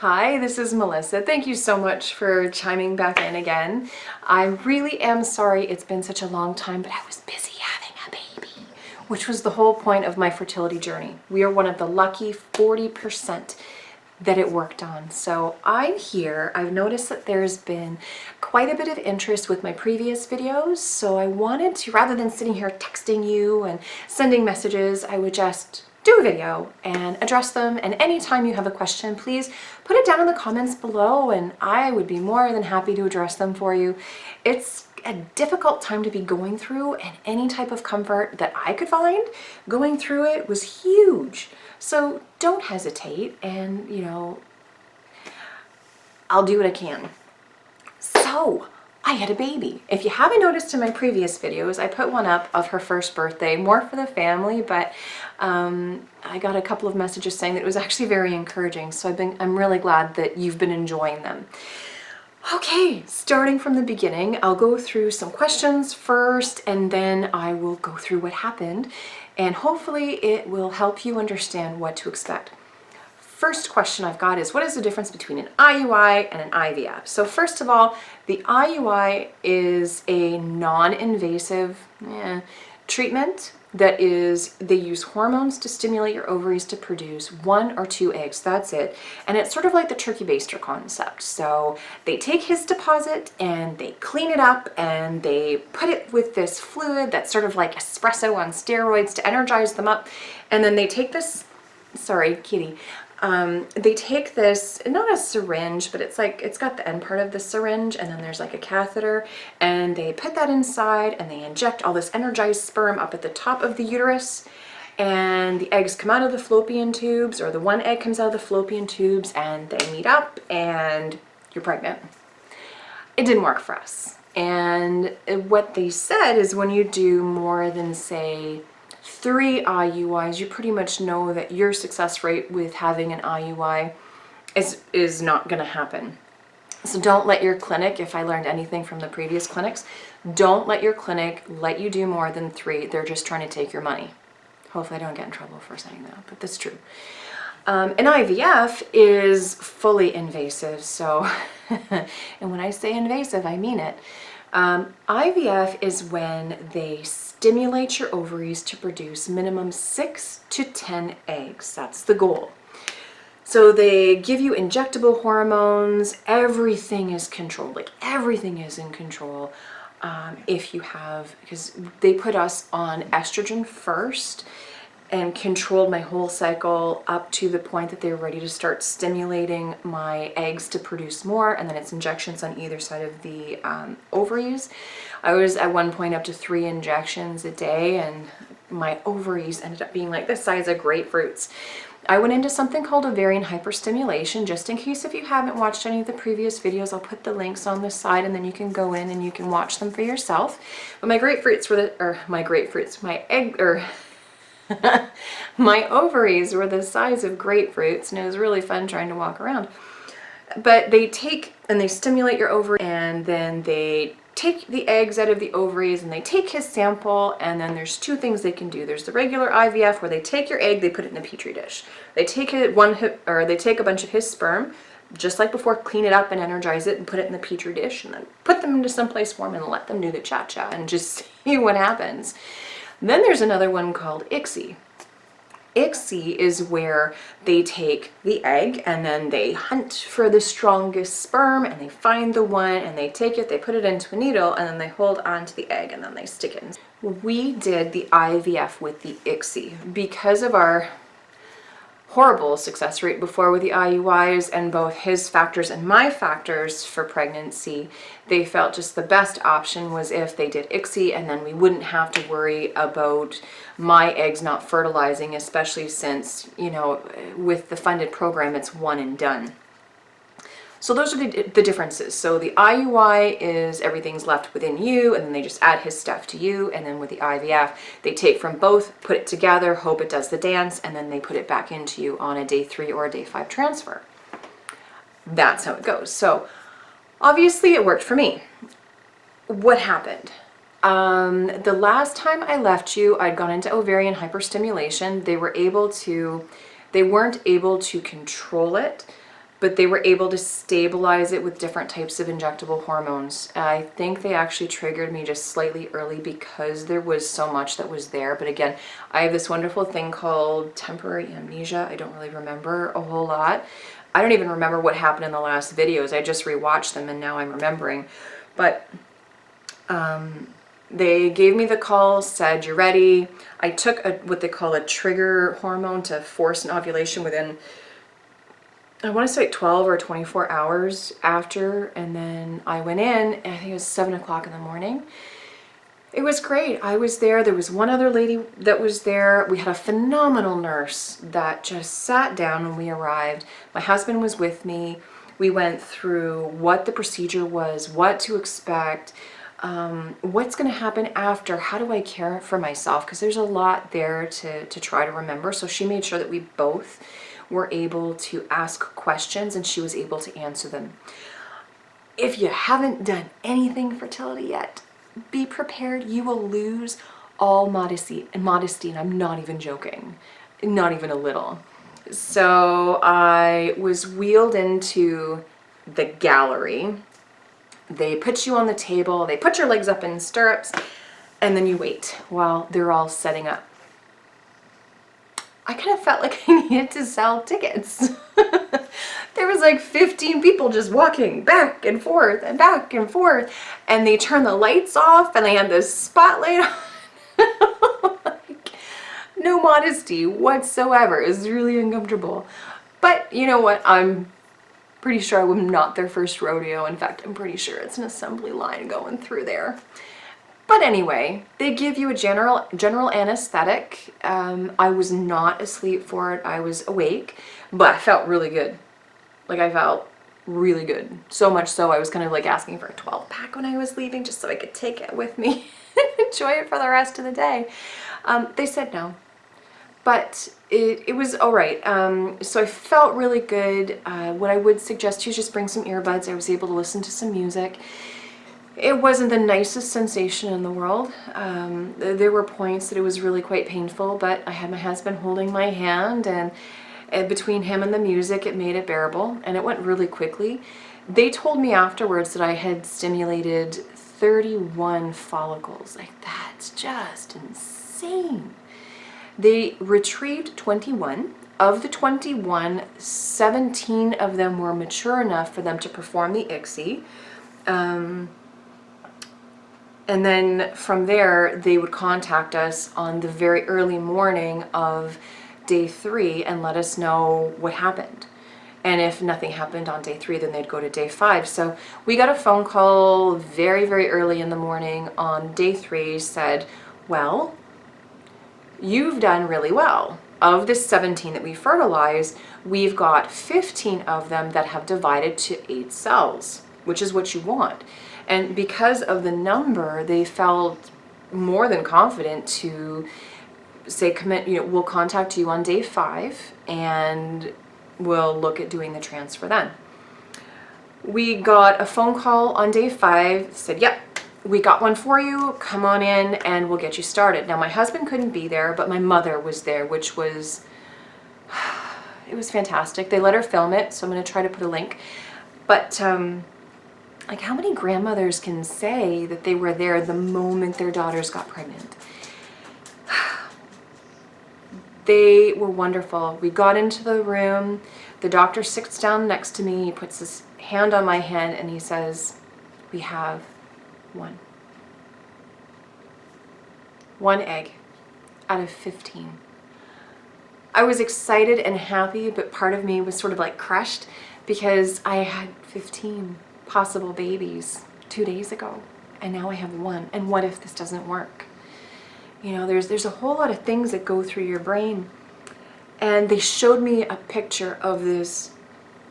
Hi, this is Melissa. Thank you so much for chiming back in again. I really am sorry it's been such a long time, but I was busy having a baby, which was the whole point of my fertility journey. We are one of the lucky 40% that it worked on. So I'm here. I've noticed that there's been quite a bit of interest with my previous videos, so I wanted to, rather than sitting here texting you and sending messages, I would just do a video and address them. And anytime you have a question, please put it down in the comments below and I would be more than happy to address them for you. It's a difficult time to be going through, and any type of comfort that I could find going through it was huge. So don't hesitate, and I'll do what I can. So I had a baby. If you haven't noticed in my previous videos, I put one up of her first birthday, more for the family, but I got a couple of messages saying that it was actually very encouraging. So I'm really glad that you've been enjoying them. Okay, starting from the beginning, I'll go through some questions first, and then I will go through what happened, and hopefully it will help you understand what to expect. First question I've got is, what is the difference between an IUI and an IVF? So first of all, the IUI is a non-invasive treatment that they use hormones to stimulate your ovaries to produce 1 or 2 eggs. That's it. And it's sort of like the turkey baster concept. So they take his deposit and they clean it up and they put it with this fluid that's sort of like espresso on steroids to energize them up. And then they take this, sorry, kitty. They take this, not a syringe, but it's got the end part of the syringe, and then there's like a catheter, and they put that inside and they inject all this energized sperm up at the top of the uterus, and the eggs come out of the fallopian tubes, or the one egg comes out of the fallopian tubes, and they meet up and you're pregnant. It didn't work for us. And what they said is, when you do more than, say, 3 IUIs, you pretty much know that your success rate with having an IUI is not going to happen. So don't let your clinic, if I learned anything from the previous clinics, don't let your clinic let you do more than 3. They're just trying to take your money. Hopefully I don't get in trouble for saying that, but that's true. An IVF is fully invasive, so, and when I say invasive, I mean it. IVF is when they stimulate your ovaries to produce minimum 6 to 10 eggs. That's the goal. So they give you injectable hormones. Everything is controlled. Like, everything is in control. Because they put us on estrogen first and controlled my whole cycle up to the point that they were ready to start stimulating my eggs to produce more, and then it's injections on either side of the ovaries. I was at one point up to 3 injections a day, and my ovaries ended up being like the size of grapefruits. I went into something called ovarian hyperstimulation, just in case if you haven't watched any of the previous videos. I'll put the links on the side, and then you can go in and you can watch them for yourself. But my my ovaries were the size of grapefruits, and it was really fun trying to walk around. But they take and they stimulate your ovary, and then they take the eggs out of the ovaries, and they take his sample, and then there's 2 things they can do. There's the regular IVF, where they take your egg, they put it in a petri dish. They take they take a bunch of his sperm, just like before, clean it up and energize it and put it in the petri dish, and then put them into someplace warm and let them do the cha-cha and just see what happens. Then there's another one called ICSI. ICSI is where they take the egg and then they hunt for the strongest sperm, and they find the one, and they take it, they put it into a needle, and then they hold on to the egg, and then they stick it in. We did the IVF with the ICSI because of our horrible success rate before with the IUIs, and both his factors and my factors for pregnancy. They felt just the best option was if they did ICSI, and then we wouldn't have to worry about my eggs not fertilizing, especially since, with the funded program, it's one and done. So those are the differences. So the IUI is everything's left within you, and then they just add his stuff to you. And then with the IVF, they take from both, put it together, hope it does the dance, and then they put it back into you on a day 3 or a day 5 transfer. That's how it goes. So obviously it worked for me. What happened? The last time I left you, I'd gone into ovarian hyperstimulation. They weren't able to control it. but they were able to stabilize it with different types of injectable hormones. I think they actually triggered me just slightly early because there was so much that was there. But again, I have this wonderful thing called temporary amnesia. I don't really remember a whole lot. I don't even remember what happened in the last videos. I just rewatched them and now I'm remembering. But they gave me the call, said, you're ready. I took what they call a trigger hormone to force an ovulation within, I want to say 12 or 24 hours after. And then I went in, and I think it was 7 o'clock in the morning. It was great. I was there. There was one other lady that was there. We had a phenomenal nurse that just sat down when we arrived. My husband was with me. We went through what the procedure was, what to expect, what's going to happen after, how do I care for myself, because there's a lot there to try to remember. So she made sure that we both were able to ask questions and she was able to answer them. If you haven't done anything fertility yet, be prepared. You will lose all modesty, and I'm not even joking, not even a little. So I was wheeled into the gallery. They put you on the table, they put your legs up in stirrups, and then you wait while they're all setting up. I kind of felt like I needed to sell tickets. There was like 15 people just walking back and forth and back and forth, and they turned the lights off and they had this spotlight on. Like, no modesty whatsoever. It was really uncomfortable. But you know what? I'm pretty sure I'm not their first rodeo. In fact, I'm pretty sure it's an assembly line going through there. But anyway, they give you a general anesthetic. I was not asleep for it. I was awake, but I felt really good. Like, I felt really good. So much so I was kind of like asking for a 12-pack when I was leaving just so I could take it with me and enjoy it for the rest of the day. They said no, but it was all right. So I felt really good. What I would suggest to you is just bring some earbuds. I was able to listen to some music. It wasn't the nicest sensation in the world. There were points that it was really quite painful, but I had my husband holding my hand, and between him and the music, it made it bearable, and it went really quickly. They told me afterwards that I had stimulated 31 follicles. Like, that's just insane. They retrieved 21. Of the 21, 17 of them were mature enough for them to perform the ICSI. And then from there, they would contact us on the very early morning of day 3 and let us know what happened. And if nothing happened on day 3, then they'd go to day 5. So we got a phone call very, very early in the morning on day 3, said, well, you've done really well. Of the 17 that we fertilized, we've got 15 of them that have divided to 8 cells, which is what you want. And because of the number, they felt more than confident to say, commit, we'll contact you on day 5 and we'll look at doing the transfer then. We got a phone call on day 5, said, yep, we got one for you, come on in and we'll get you started. Now my husband couldn't be there, but my mother was there, which was, it was fantastic. They let her film it, so I'm going to try to put a link. But like, how many grandmothers can say that they were there the moment their daughters got pregnant? They were wonderful. We got into the room, the doctor sits down next to me, he puts his hand on my head and he says, we have one egg out of 15. I was excited and happy, but part of me was sort of like crushed because I had 15 possible babies 2 days ago, and now I have one. And what if this doesn't work? There's a whole lot of things that go through your brain. And they showed me a picture of this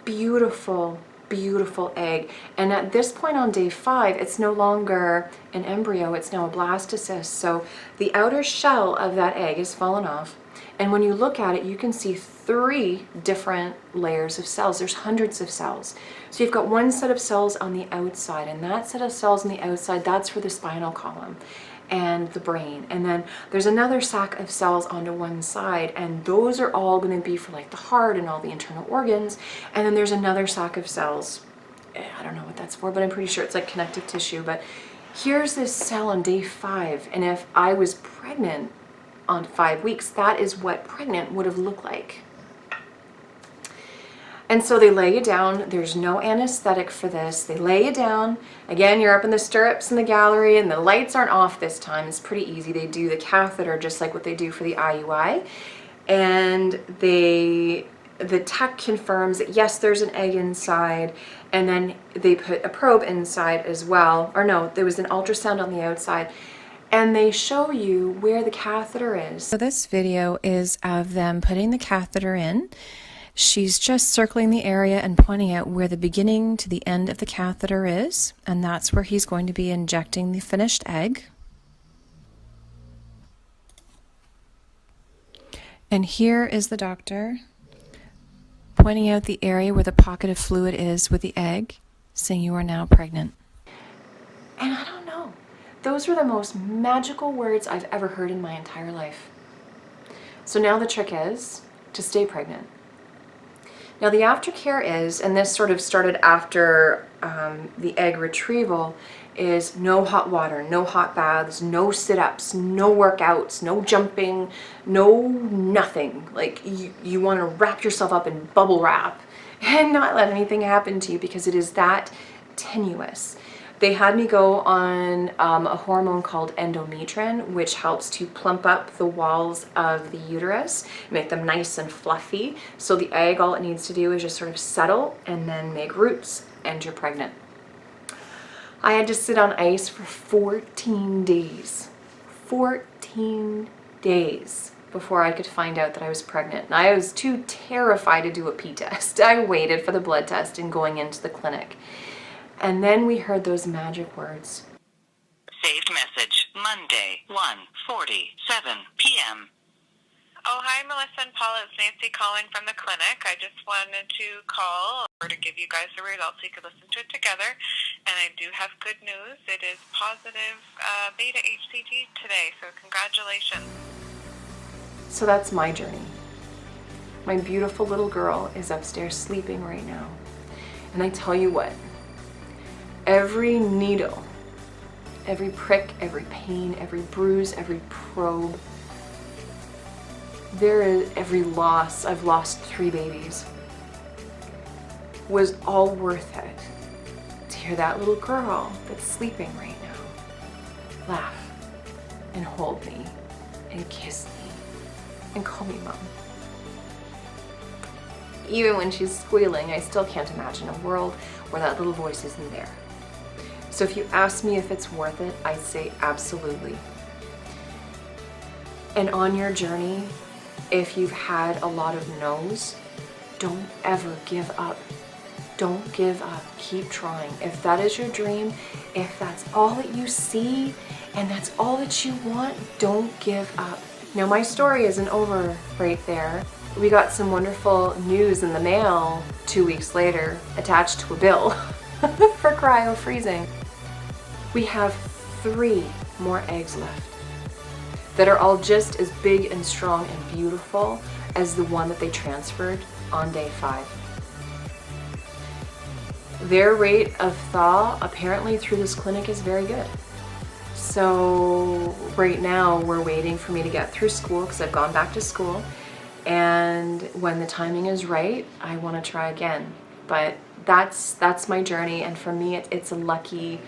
beautiful, beautiful egg. And at this point on day 5, it's no longer an embryo, it's now a blastocyst. So the outer shell of that egg has fallen off. And when you look at it, you can see 3 different layers of cells. There's hundreds of cells. So you've got one set of cells on the outside, and that set of cells on the outside, that's for the spinal column. and the brain. And then there's another sac of cells onto one side, and those are all going to be for like the heart and all the internal organs. And then there's another sac of cells. I don't know what that's for, but I'm pretty sure it's like connective tissue. But here's this cell on day 5, and if I was pregnant on 5 weeks, that is what pregnant would have looked like. And so they lay you down. There's no anesthetic for this. They lay you down. Again, you're up in the stirrups in the gallery, and the lights aren't off this time. It's pretty easy. They do the catheter just like what they do for the IUI. And the tech confirms that yes, there's an egg inside, and then they put a probe inside as well. Or no, there was an ultrasound on the outside. And they show you where the catheter is. So this video is of them putting the catheter in. She's just circling the area and pointing out where the beginning to the end of the catheter is, and that's where he's going to be injecting the finished egg. And here is the doctor pointing out the area where the pocket of fluid is with the egg, saying you are now pregnant. And I don't know. Those were the most magical words I've ever heard in my entire life. So now the trick is to stay pregnant. Now the aftercare is, and this sort of started after the egg retrieval, is no hot water, no hot baths, no sit-ups, no workouts, no jumping, no nothing. Like you want to wrap yourself up in bubble wrap and not let anything happen to you, because it is that tenuous. They had me go on a hormone called endometrine, which helps to plump up the walls of the uterus, make them nice and fluffy. So the egg, all it needs to do is just sort of settle and then make roots, and you're pregnant. I had to sit on ice for 14 days. 14 days before I could find out that I was pregnant. And I was too terrified to do a pee test. I waited for the blood test and going into the clinic. And then we heard those magic words. Saved message, Monday, 1:47 p.m. Oh, hi, Melissa and Paula. It's Nancy calling from the clinic. I just wanted to call or to give you guys the results so you could listen to it together. And I do have good news. It is positive beta HCG today, so congratulations. So that's my journey. My beautiful little girl is upstairs sleeping right now. And I tell you what, every needle, every prick, every pain, every bruise, every probe, every loss, I've lost 3 babies, was all worth it to hear that little girl that's sleeping right now laugh and hold me and kiss me and call me mom. Even when she's squealing, I still can't imagine a world where that little voice isn't there. So if you ask me if it's worth it, I'd say absolutely. And on your journey, if you've had a lot of no's, don't ever give up. Don't give up. Keep trying. If that is your dream, if that's all that you see and that's all that you want, don't give up. Now my story isn't over right there. We got some wonderful news in the mail 2 weeks later, attached to a bill for cryo freezing. We have 3 more eggs left that are all just as big and strong and beautiful as the one that they transferred on day 5. Their rate of thaw apparently through this clinic is very good. So right now we're waiting for me to get through school, because I've gone back to school, and when the timing is right, I want to try again. But that's my journey, and for me it's a lucky,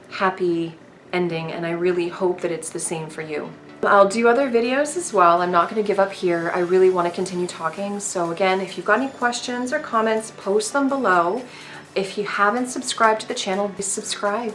happy ending, and I really hope that it's the same for you. I'll do other videos as well. I'm not going to give up here. I really want to continue talking. So again, if you've got any questions or comments, post them below. If you haven't subscribed to the channel, please subscribe.